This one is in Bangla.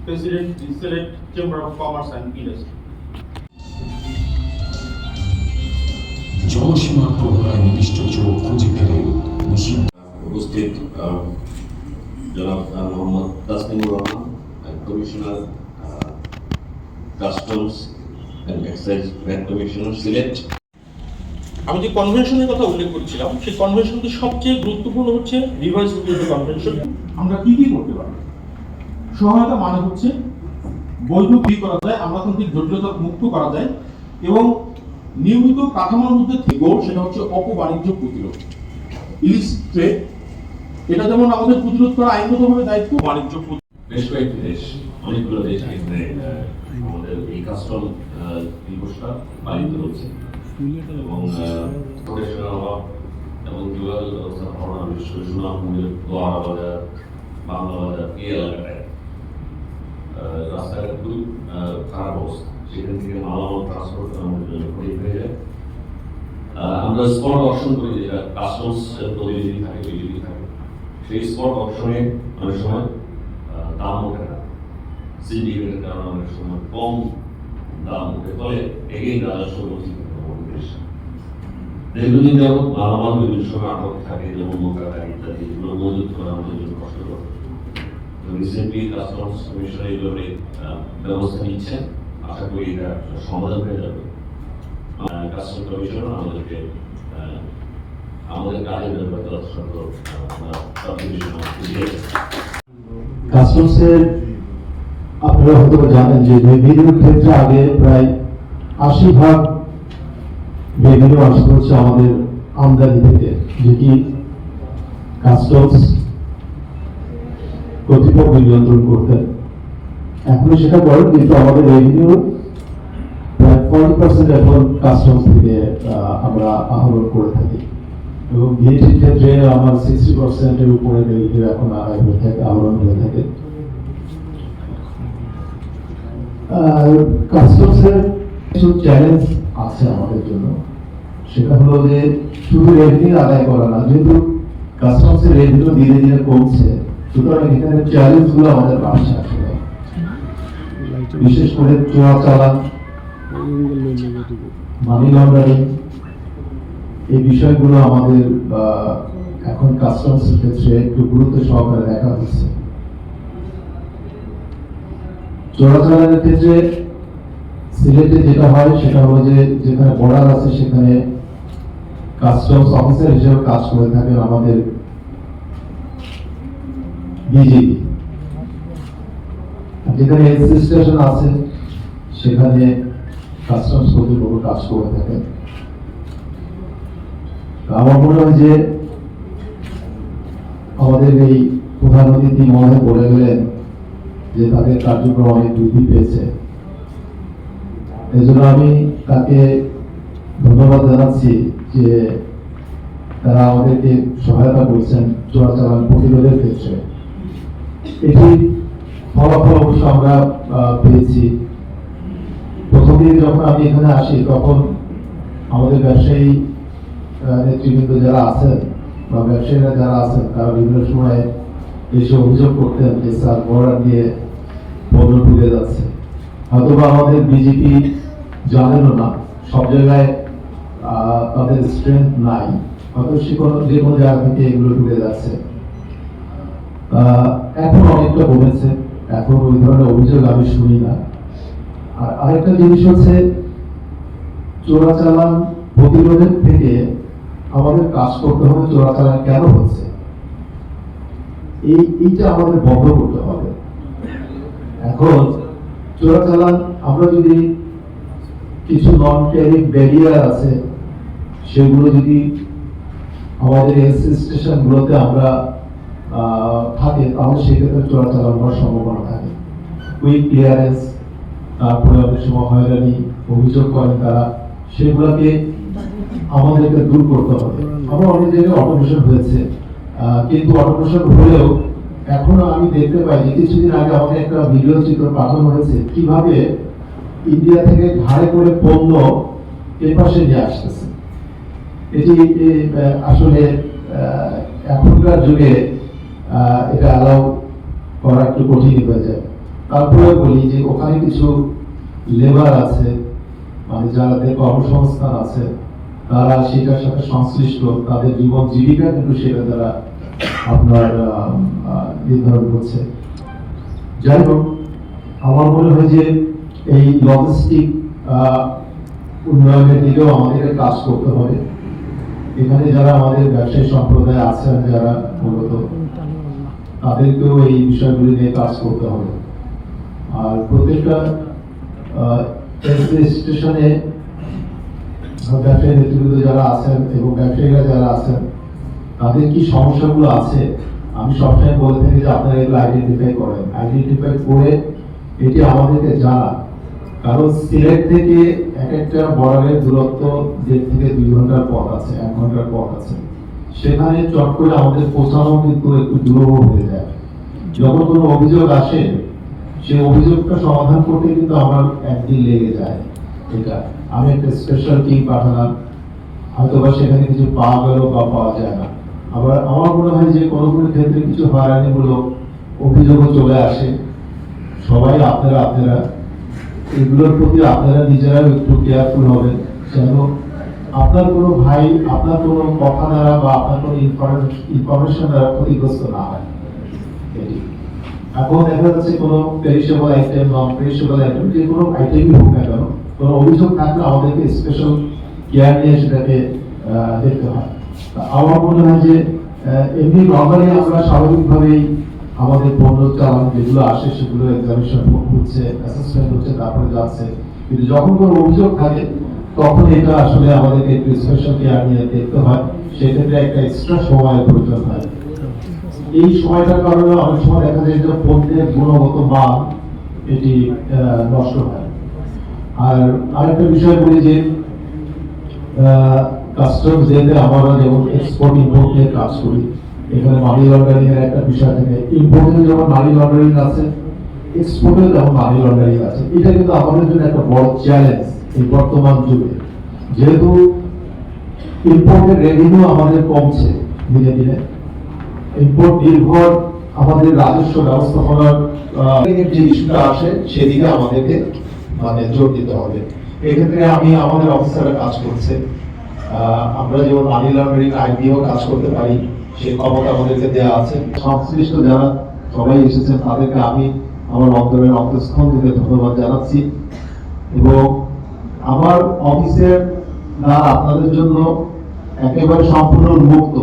President, Select Chamber of Commerce and Industry. জনসীমার প্রহরায় নিবিষ্ট চোখ খুঁজে পেলে উপস্থিত জনাব Mohammad Tasmimur Rahman, commissioner customs and excise VAT commissioner Sylhet. আমি যে কনভেনশনের কথা উল্লেখ করছিলাম, সেই কনভেনশনটি সবচেয়ে গুরুত্বপূর্ণ হচ্ছে রিভাইজ কনভেনশন। আমরা কি করতে পারি? সহায়তা মানে হচ্ছে বৈধ কি করা যায়, আমলাতান্ত্রিক জটিলতা মুক্ত করা যায় এবং নিয়মিত কাঠামোর মধ্যে থেকেও সেটা হচ্ছে অপবাণিজ্য প্রতিরোধ, ইলিস ট্রেড। এটা যেমন আমাদের প্রতিরোধ করা আইনগতভাবে দায়িত্ব, বাণিজ্য বেশ কয়েকটি দেশ, অনেকগুলো দেশ এখানে আমাদের এই কাস্টম দিবসটা পালিত হচ্ছে এবং প্রফেশনাল অভাব এবং যোগাযোগ ব্যবস্থা ধারণা, বিশেষ করে সুনামগঞ্জের দোয়ারা বাজার, বাংলা বাজার, এই এলাকাটায় রাস্তাঘাট খুবই খারাপ অবস্থা। সেখান থেকে মালামাল ট্রান্সপোর্ট আমাদের জন্য কঠিন হয়ে যায়। আমরা স্পট অপশন করি, যেটা কাস্টমস প্রতিনিধি থাকে, বিজেপি থাকে, সেই স্পট অপশনে অনেক সময় দাম ওঠে না, সিন্ডিকেটের কারণে অনেক সময় কম দাম ওঠে, ফলে এগেই রাজস্ব দীর্ঘদিন যাবৎ মালামাল বিভিন্ন সময় আটক থাকে, যেমন মোকাবেলা ইত্যাদি, এগুলো মজুত করা আমাদের জন্য কষ্টকর। রিসেন্টলি কাস্টমস কমিশনার এইভাবে ব্যবস্থা নিচ্ছেন, আশা করি এটা সমাধান হয়ে যাবে। কাস্টম কমিশনার আমাদেরকে আমাদের কাজের ব্যাপারে যথাযথ কাস্টমসের আপনারা হয়তো জানেন যে রেভিনিউর ক্ষেত্রে আগে প্রায় ৮০% রেভিনিউ আসতে হচ্ছে আমাদের আমদানি থেকে, যেটি কাস্টমস কর্তৃপক্ষ নিয়ন্ত্রণ করতেন। এখনো সেটা করেন, কিন্তু আমাদের রেভিনিউ প্রায় 40% এখন কাস্টমস থেকে আমরা আহরণ করে থাকি এবং ভিএটির ক্ষেত্রে আমার 60% উপরে রেভিনিউ এখন আদায় হয়ে থাকে, আহরণ হয়ে থাকে। কাস্টমসের কিছু চ্যালেঞ্জ আছে আমাদের জন্য, সেটা হলো যে শুধু রেভিনিউ আদায় করা না, যেহেতু কাস্টমসের রেভিনিউ ধীরে ধীরে কমছে, সুতরাং এখানে চ্যালেঞ্জ গুলো আমাদের বাড়ছে আসলে, বিশেষ করে চোরাচালান, মানি লন্ডারিং, এই বিষয়গুলো আমাদের এখন কাস্টমসের ক্ষেত্রে একটু গুরুত্ব সহকারে দেখা হচ্ছে। চোরাচালানের ক্ষেত্রে সিলেটে যেটা হয় সেটা হলো যে যেখানে বর্ডার আছে সেখানে কাস্টমস অফিসার হিসেবে কাজ করে থাকেন আমাদের বিজিবি, যেখানে এসি স্টেশন আছে সেখানে কাস্টমস কর্তৃপক্ষ কাজ করে থাকেন। আমার মনে হয় যে আমাদের এই প্রধান অতিথি মহোদয় বলে গেলেন যে তাদের কার্যক্রম অনেক বৃদ্ধি পেয়েছে, এই জন্য আমি তাকে ধন্যবাদ জানাচ্ছি যে তারা আমাদেরকে সহায়তা করছেন চোরাচালান প্রতিরোধের ক্ষেত্রে। এটি ফলাফল অবশ্য আমরা পেয়েছি। প্রথম দিন যখন আমি এখানে আসি তখন আমাদের ব্যবসায়ী নেতৃবৃন্দ যারা আছেন বা ব্যবসায়ীরা যারা আছেন তারা বিভিন্ন সময় এসে অভিযোগ করতেন যে স্যার বর্ডার দিয়ে পণ্য ঢুকে যাচ্ছে, হয়তোবা আমাদের বিজেপি জানেনও না, সব জায়গায় তাদের স্ট্রেংথ নাই, হয়তো যে কোনো জায়গা থেকে এগুলো ঢুকে যাচ্ছে। এখন অনেকটা কমেছে, এখন ওই ধরনের অভিযোগ আমি শুনি না। আর আরেকটা জিনিস হচ্ছে চোরাচালান প্রতিরোধের থেকে আমাদের কাজ করতে হবে চোরাচালান কেন হচ্ছে, এইটা আমাদের বন্ধ করতে হবে। এখন চোরাচালান আমরা যদি কিছু নন ট্যারিফ ব্যারিয়ার আছে সেগুলো যদি আমাদের এসি স্টেশন গুলোতে আমরা থাকে, তাহলে সেক্ষেত্রে চোরাচালান হওয়ার সম্ভাবনা থাকে। কুইক ক্লিয়ারেন্স, তারপরে অনেক সময় হয়রানি অভিযোগ করেন তারা, সেগুলোকে আমাদেরকে দূর করতে হবে। আমার অনেক জায়গায় অটোমেশন হয়েছে, কিন্তু অটোমেশন হলেও এখনো আমি দেখতে পাই যে কিছুদিন আগে আমাকে একটা ভিডিও চিত্র পাঠানো হয়েছে কিভাবে ইন্ডিয়া থেকে ঘাড়ে করে পণ্য এপাশে নিয়ে আসতেছে। এটি আসলে এখনকার যুগে এটা অ্যালাউ করা একটু কঠিন হয়ে যায়। তারপরে বলি যে ওখানে কিছু লেবার আছে, মানে যাদের কর্মসংস্থান আছে, তারা সেটার সাথে সংশ্লিষ্ট, তাদের জীবন জীবিকা কিন্তু সেটা দ্বারা আপনার নির্ধারণ করছে। যাই হোক, আমার মনে হয় যে এই লজিস্টিক উন্নয়নের দিকেও আমাদের কাজ করতে হবে। এখানে যারা আমাদের ব্যবসায়ী সম্প্রদায় আছেন, যারা মূলত, তাদেরকেও এই বিষয়গুলি নিয়ে কাজ করতে হবে। আর প্রত্যেকটা স্টেশনে ব্যবসায়ী নেতৃবৃন্দ যারা আছেন এবং ব্যবসায়ীরা যারা আছেন, তাদের কি সমস্যাগুলো আছে, আমি সবসময় বলে থাকি যে আপনারা এগুলো আইডেন্টিফাই করেন, আইডেন্টিফাই করে এটি আমাদেরকে জানান। কারণ সিলেট থেকে এক একটা বর্ডারের দূরত্ব 1.5 থেকে 2 ঘন্টার পথ আছে, 1 ঘন্টার পথ আছে। সেখানে চট করে আমাদের পৌঁছানো কিন্তু একটু দুরূহ হয়ে যায়। যখন কোনো অভিযোগ আসে, সেই অভিযোগটা সমাধান করতে কিন্তু আমার একদিন লেগে যায়। এটা আমি একটা স্পেশাল টিম পাঠালাম, হয়তো বা সেখানে কিছু পাওয়া গেল বা পাওয়া যায় না। আবার আমার মনে হয় যে কোনো কোনো ক্ষেত্রে কিছু হয়রানিমূলক অভিযোগও চলে আসে। সবাই আপনারা এগুলোর প্রতি আপনারা নিজেরাও একটু কেয়ারফুল হবেন, যেন আপনার কোনো ভাই আপনার কোনো কথা দ্বারা বা আপনার কোনো ইনফরমেশন দ্বারা ক্ষতিগ্রস্ত না হয়। এখন দেখা যাচ্ছে কোনো পেরিশেবল আইটেম, নন পেরিশেবল আইটেম, যে কোনো আইটেমই হোক না কেন, কোনো অভিযোগ থাকলে আমাদেরকে স্পেশাল কেয়ার নিয়ে সেটাকে দেখতে হয়। আমার মনে হয় যে এমনি নর্মালি আমরা স্বাভাবিকভাবেই আমাদের পণ্য চালান যেগুলো আসে সেগুলো এক্সামিনেশন হচ্ছে, অ্যাসেসমেন্ট হচ্ছে, তারপরে যাচ্ছে। কিন্তু যখন কোনো অভিযোগ থাকে তখন এটা আসলে আমাদেরকে একটু স্পেশাল কেয়ার নিয়ে দেখতে হয়। সেক্ষেত্রে একটা এক্সট্রা সময়ের প্রয়োজন হয়। এই সময়টার কারণে অনেক সময় দেখা যায় যে পণ্যের গুণগত মান এটি নষ্ট হয়। আর আরেকটা বিষয় বলি যে কাস্টমস যেতে আমরা যেমন এক্সপোর্ট ইম্পোর্ট নিয়ে কাজ করি, এখানে মানি লন্ডারিং এর একটা বিষয় থাকে। ইম্পোর্টে যেমন মানি লন্ডারিং আছে, এক্সপোর্টে যেমন মানি লন্ডারিং আছে। এটা কিন্তু আমাদের জন্য একটা বড় চ্যালেঞ্জ এই বর্তমান যুগে, যেহেতু ইম্পোর্টের রেভিনিউ আমাদের কমছে দিনে দিনে। ইম্পোর্ট নির্ভর আমাদের রাজস্ব ব্যবস্থাপনার যে ইস্যুটা আসে সেদিকে আমাদেরকে মানে জোর দিতে হবে। এক্ষেত্রে আমি আমাদের অফিসাররা কাজ করছে, আমরা যেমন মানি লন্ডারিং আইন দিয়েও কাজ করতে পারি, সেই ক্ষমতা আমাদেরকে দেওয়া আছে। সংশ্লিষ্ট যারা সবাই এসেছেন তাদেরকে আমি আমার অন্তরের অন্তঃস্থল থেকে ধন্যবাদ জানাচ্ছি। এবং আমার অফিসের দ্বার আপনাদের জন্য একেবারে সম্পূর্ণ মুক্ত।